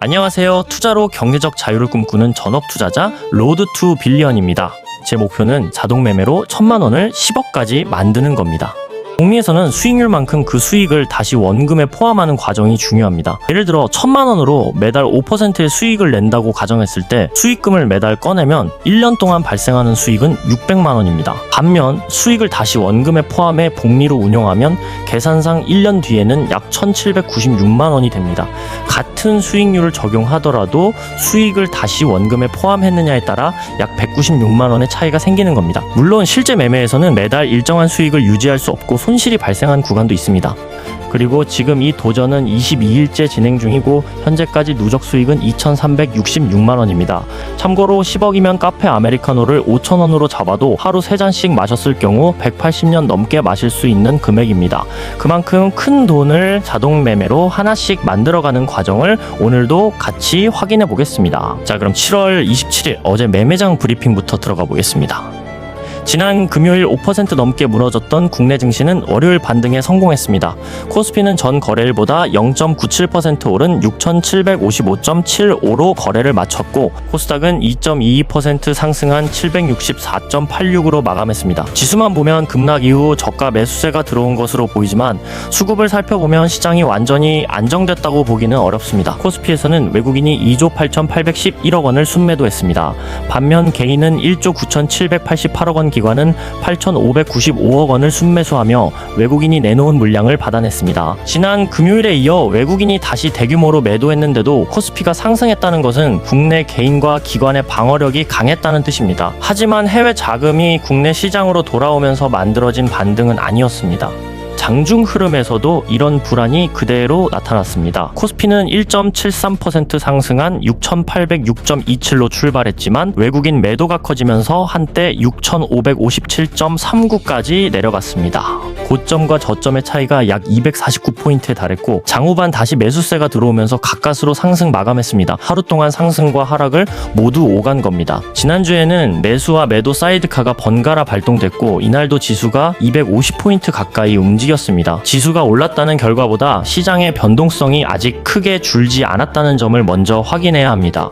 안녕하세요. 투자로 경제적 자유를 꿈꾸는 전업 투자자 로드 투 빌리언입니다. 제 목표는 자동 매매로 1000만 원을 10억까지 만드는 겁니다. 복리에서는 수익률만큼 그 수익을 다시 원금에 포함하는 과정이 중요합니다. 예를 들어 1000만 원으로 매달 5%의 수익을 낸다고 가정했을 때 수익금을 매달 꺼내면 1년 동안 발생하는 수익은 600만 원입니다. 반면 수익을 다시 원금에 포함해 복리로 운용하면 계산상 1년 뒤에는 약 1796만 원이 됩니다. 같은 수익률을 적용하더라도 수익을 다시 원금에 포함했느냐에 따라 약 196만 원의 차이가 생기는 겁니다. 물론 실제 매매에서는 매달 일정한 수익을 유지할 수 없고 손실이 발생한 구간도 있습니다. 그리고 지금 이 도전은 22일째 진행 중이고 현재까지 누적 수익은 2366만 원입니다. 참고로 10억이면 카페 아메리카노를 5,000원으로 잡아도 하루 3잔씩 마셨을 경우 180년 넘게 마실 수 있는 금액입니다. 그만큼 큰 돈을 자동 매매로 하나씩 만들어가는 과정을 오늘도 같이 확인해 보겠습니다. 자, 그럼 7월 27일 어제 매매장 브리핑부터 들어가 보겠습니다. 지난 금요일 5% 넘게 무너졌던 국내 증시는 월요일 반등에 성공했습니다. 코스피는 전 거래일보다 0.97% 오른 6,755.75로 거래를 마쳤고 코스닥은 2.22% 상승한 764.86으로 마감했습니다. 지수만 보면 급락 이후 저가 매수세가 들어온 것으로 보이지만 수급을 살펴보면 시장이 완전히 안정됐다고 보기는 어렵습니다. 코스피에서는 외국인이 2조 8,811억 원을 순매도했습니다. 반면 개인은 1조 9,788억 원 기관은 8,595억 원을 순매수하며 외국인이 내놓은 물량을 받아냈습니다. 지난 금요일에 이어 외국인이 다시 대규모로 매도했는데도 코스피가 상승했다는 것은 국내 개인과 기관의 방어력이 강했다는 뜻입니다. 하지만 해외 자금이 국내 시장으로 돌아오면서 만들어진 반등은 아니었습니다. 장중 흐름에서도 이런 불안이 그대로 나타났습니다. 코스피는 1.73% 상승한 6,806.27로 출발했지만 외국인 매도가 커지면서 한때 6,557.39까지 내려갔습니다. 고점과 저점의 차이가 약 249포인트에 달했고 장후반 다시 매수세가 들어오면서 가까스로 상승 마감했습니다. 하루 동안 상승과 하락을 모두 오간 겁니다. 지난주에는 매수와 매도 사이드카가 번갈아 발동됐고 이날도 지수가 250포인트 가까이 움직였습니다. 지수가 올랐다는 결과보다 시장의 변동성이 아직 크게 줄지 않았다는 점을 먼저 확인해야 합니다.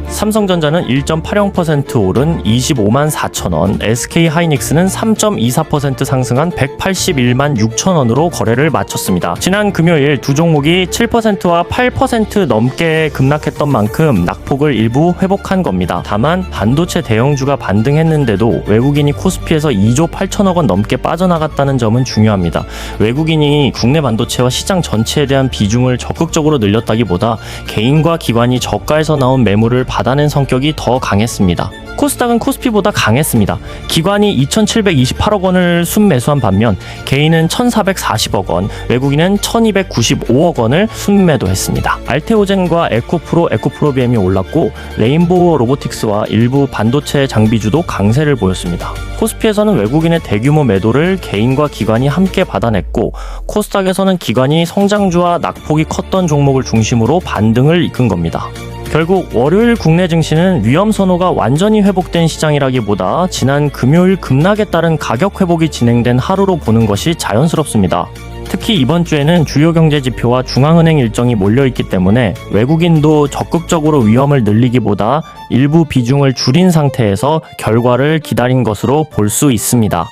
삼성전자는 1.80% 오른 25만 4천 원, SK하이닉스는 3.24% 상승한 181만 6천 원으로 거래를 마쳤습니다. 지난 금요일 두 종목이 7%와 8% 넘게 급락했던 만큼 낙폭을 일부 회복한 겁니다. 다만 반도체 대형주가 반등했는데도 외국인이 코스피에서 2조 8천억 원 넘게 빠져나갔다는 점은 중요합니다. 외국인이 국내 반도체와 시장 전체에 대한 비중을 적극적으로 늘렸다기보다 개인과 기관이 저가에서 나온 매물을 받아낸 성격이 더 강했습니다. 코스닥은 코스피보다 강했습니다. 기관이 2,728억 원을 순매수한 반면 개인은 1,440억 원, 외국인은 1,295억 원을 순매도했습니다. 알테오젠과 에코프로비엠이 올랐고 레인보우 로보틱스와 일부 반도체 장비주도 강세를 보였습니다. 코스피에서는 외국인의 대규모 매도를 개인과 기관이 함께 받아냈고 코스닥에서는 기관이 성장주와 낙폭이 컸던 종목을 중심으로 반등을 이끈 겁니다. 결국 월요일 국내 증시는 위험 선호가 완전히 회복된 시장이라기보다 지난 금요일 급락에 따른 가격 회복이 진행된 하루로 보는 것이 자연스럽습니다. 특히 이번 주에는 주요 경제 지표와 중앙은행 일정이 몰려있기 때문에 외국인도 적극적으로 위험을 늘리기보다 일부 비중을 줄인 상태에서 결과를 기다린 것으로 볼 수 있습니다.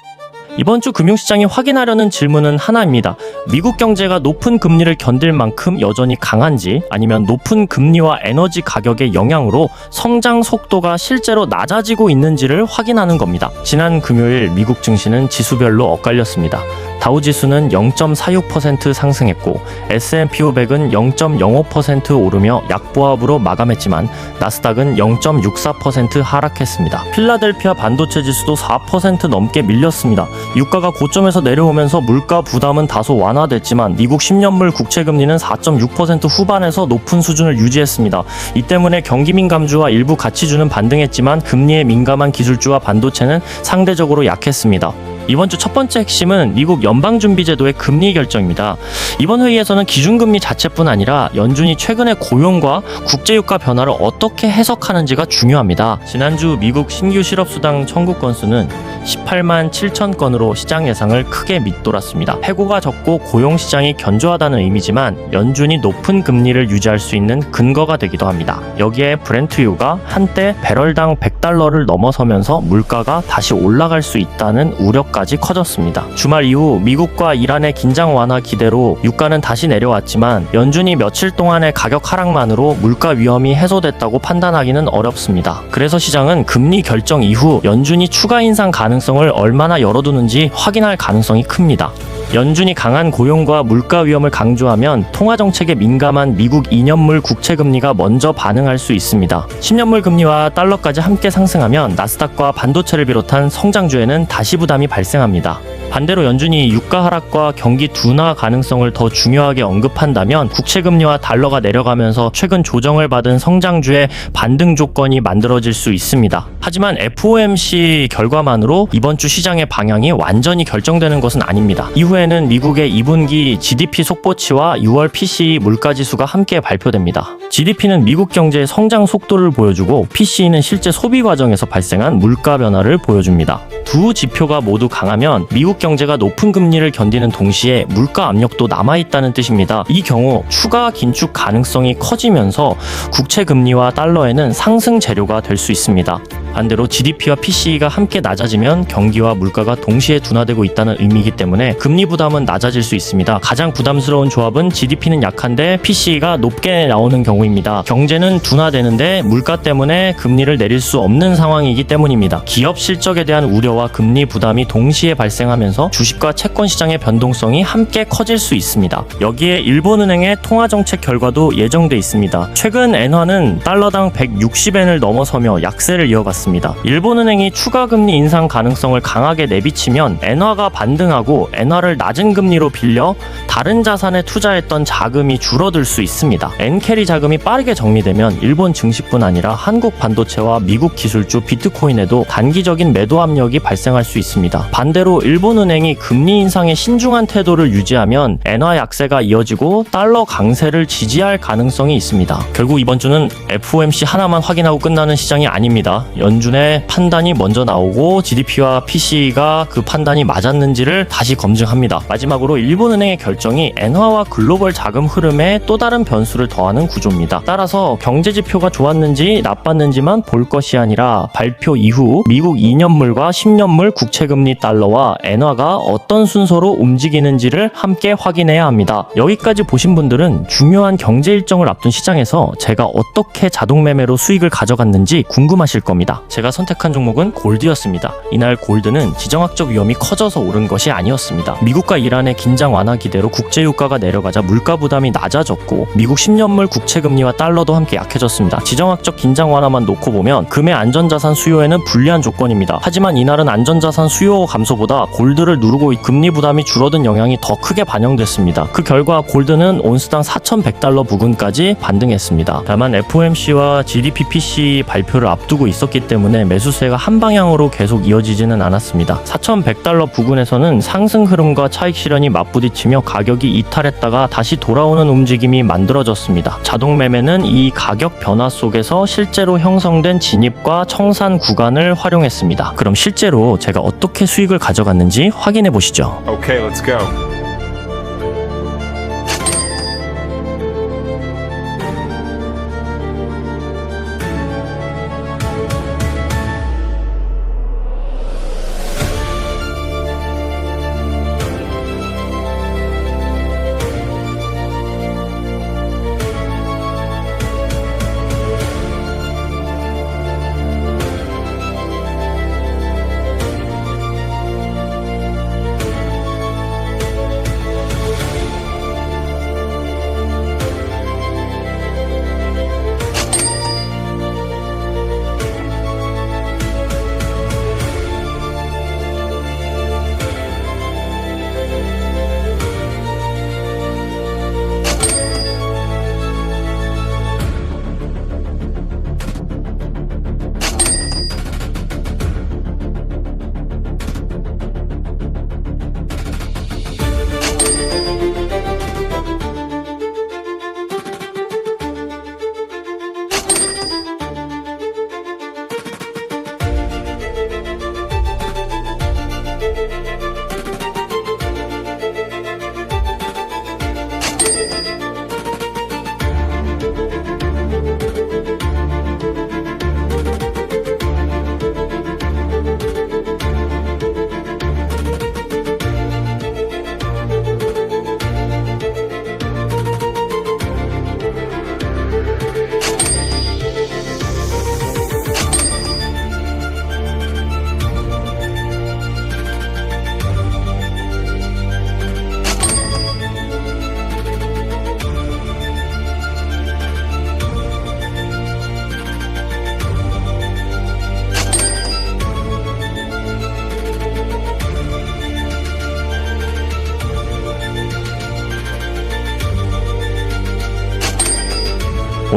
이번 주 금융시장이 확인하려는 질문은 하나입니다. 미국 경제가 높은 금리를 견딜 만큼 여전히 강한지 아니면 높은 금리와 에너지 가격의 영향으로 성장 속도가 실제로 낮아지고 있는지를 확인하는 겁니다. 지난 금요일 미국 증시는 지수별로 엇갈렸습니다. 다우지수는 0.46% 상승했고 S&P 500은 0.05% 오르며 약보합으로 마감했지만 나스닥은 0.64% 하락했습니다. 필라델피아 반도체 지수도 4% 넘게 밀렸습니다. 유가가 고점에서 내려오면서 물가 부담은 다소 완화됐지만 미국 10년물 국채금리는 4.6% 후반에서 높은 수준을 유지했습니다. 이 때문에 경기민감주와 일부 가치주는 반등했지만 금리에 민감한 기술주와 반도체는 상대적으로 약했습니다. 이번 주 첫 번째 핵심은 미국 연방준비제도의 금리 결정입니다. 이번 회의에서는 기준금리 자체뿐 아니라 연준이 최근의 고용과 국제유가 변화를 어떻게 해석하는지가 중요합니다. 지난주 미국 신규 실업수당 청구 건수는 18만 7천 건으로 시장 예상을 크게 밑돌았습니다. 해고가 적고 고용시장이 견조하다는 의미지만 연준이 높은 금리를 유지할 수 있는 근거가 되기도 합니다. 여기에 브렌트유가 한때 배럴당 $100를 넘어서면서 물가가 다시 올라갈 수 있다는 우려까지 커졌습니다. 주말 이후 미국과 이란의 긴장 완화 기대로 유가는 다시 내려왔지만 연준이 며칠 동안의 가격 하락만으로 물가 위험이 해소됐다고 판단하기는 어렵습니다. 그래서 시장은 금리 결정 이후 연준이 추가 인상 가능성을 얼마나 열어두는지 확인할 가능성이 큽니다. 연준이 강한 고용과 물가 위험을 강조하면 통화정책에 민감한 미국 2년물 국채금리가 먼저 반응할 수 있습니다. 10년물 금리와 달러까지 함께 상승하면 나스닥과 반도체를 비롯한 성장주에는 다시 부담이 발생합니다. 반대로 연준이 유가 하락과 경기 둔화 가능성을 더 중요하게 언급한다면 국채금리와 달러가 내려가면서 최근 조정을 받은 성장주의 반등 조건이 만들어질 수 있습니다. 하지만 FOMC 결과만으로 이번 주 시장의 방향이 완전히 결정되는 것은 아닙니다. 이후에는 미국의 2분기 GDP 속보치와 6월 PCE 물가지수가 함께 발표됩니다. GDP는 미국 경제의 성장 속도를 보여주고 PCE는 실제 소비 과정에서 발생한 물가 변화를 보여줍니다. 두 지표가 모두 강하면 미국 경제가 높은 금리를 견디는 동시에 물가 압력도 남아있다는 뜻입니다. 이 경우 추가 긴축 가능성이 커지면서 국채 금리와 달러에는 상승 재료가 될 수 있습니다. 반대로 GDP와 PCE가 함께 낮아지면 경기와 물가가 동시에 둔화되고 있다는 의미이기 때문에 금리 부담은 낮아질 수 있습니다. 가장 부담스러운 조합은 GDP는 약한데 PCE가 높게 나오는 경우입니다. 경제는 둔화되는데 물가 때문에 금리를 내릴 수 없는 상황이기 때문입니다. 기업 실적에 대한 우려와 금리 부담이 동시에 발생하면서 주식과 채권 시장의 변동성이 함께 커질 수 있습니다. 여기에 일본은행의 통화정책 결과도 예정돼 있습니다. 최근 엔화는 달러당 160엔을 넘어서며 약세를 이어갔습니다. 일본은행이 추가 금리 인상 가능성을 강하게 내비치면 엔화가 반등하고 엔화를 낮은 금리로 빌려 다른 자산에 투자했던 자금이 줄어들 수 있습니다. 엔캐리 자금이 빠르게 정리되면 일본 증시뿐 아니라 한국 반도체와 미국 기술주 비트코인에도 단기적인 매도 압력이 발생할 수 있습니다. 반대로 일본은행이 금리 인상에 신중한 태도를 유지하면 엔화 약세가 이어지고 달러 강세를 지지할 가능성이 있습니다. 결국 이번 주는 FOMC 하나만 확인하고 끝나는 시장이 아닙니다. 연준의 판단이 먼저 나오고 GDP와 PCE가 그 판단이 맞았는지를 다시 검증합니다. 마지막으로 일본은행의 결정이 엔화와 글로벌 자금 흐름에 또 다른 변수를 더하는 구조입니다. 따라서 경제지표가 좋았는지 나빴는지만 볼 것이 아니라 발표 이후 미국 2년물과 10년물 국채금리 달러와 엔화가 어떤 순서로 움직이는지를 함께 확인해야 합니다. 여기까지 보신 분들은 중요한 경제 일정을 앞둔 시장에서 제가 어떻게 자동매매로 수익을 가져갔는지 궁금하실 겁니다. 제가 선택한 종목은 골드였습니다. 이날 골드는 지정학적 위험이 커져서 오른 것이 아니었습니다. 미국과 이란의 긴장 완화 기대로 국제유가가 내려가자 물가 부담이 낮아졌고 미국 10년물 국채금리와 달러도 함께 약해졌습니다. 지정학적 긴장 완화만 놓고 보면 금의 안전자산 수요에는 불리한 조건입니다. 하지만 이날은 안전자산 수요 감소보다 골드를 누르고 금리 부담이 줄어든 영향이 더 크게 반영됐습니다. 그 결과 골드는 온스당 $4,100 부근까지 반등했습니다. 다만 FOMC와 GDP PC 발표를 앞두고 있었기 때문에 매수세가 한 방향으로 계속 이어지지는 않았습니다. $4,100 부근에서는 상승 흐름과 차익 실현이 맞부딪히며 가격이 이탈했다가 다시 돌아오는 움직임이 만들어졌습니다. 자동 매매는 이 가격 변화 속에서 실제로 형성된 진입과 청산 구간을 활용했습니다. 그럼 실제로 제가 어떻게 수익을 가져갔는지 확인해 보시죠. Okay, let's go.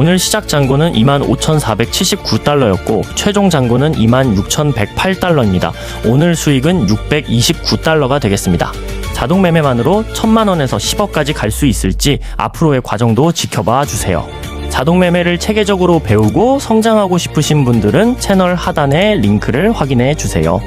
오늘 시작 잔고는 25,479달러였고 최종 잔고는 26,108달러입니다. 오늘 수익은 629달러가 되겠습니다. 자동 매매만으로 1,000만원에서 10억까지 갈 수 있을지 앞으로의 과정도 지켜봐 주세요. 자동 매매를 체계적으로 배우고 성장하고 싶으신 분들은 채널 하단의 링크를 확인해 주세요.